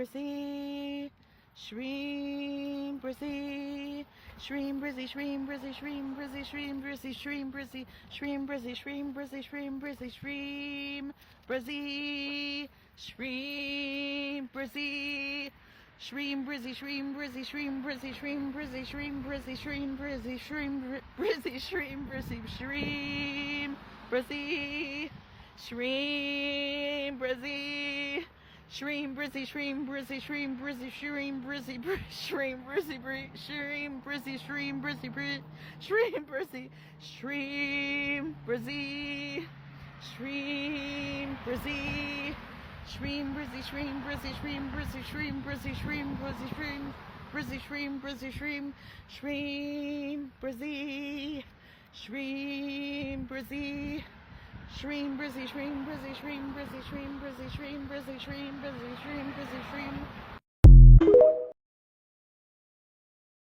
brizzy, shreem brizzy, shreem brizzy, shreem brizzy, shreem brizzy, shreem brizzy, shreem brizzy, shreem brizzy, shreem brizzy, shreem brizzy, shreem brizzy, shreem brizzy. Shreem brizzy, shreem brizzy, shreem brizzy, shreem brizzy, shreem brizzy, shreem brizzy, shreem brizzy, shreem brizzy, shreem brizzy, shreem brizzy, shreem brizzy, shreem brizzy, shreem brizzy, shreem brizzy, shreem brizzy, shreem brizzy, shreem brizzy, shreem brizzy, shreem brizzy, shreem brizzy. Shreem brizzy, shreem brizzy, shreem brizzy, shreem brizzy, shreem brizzy, shreem brizzy, shreem brizzy, shreem, shreem brizzy, shreem brizzy, shreem brizzy, shreem brizzy, shreem brizzy, shreem brizzy, shreem brizzy, shreem brizzy, shreem brizzy, shreem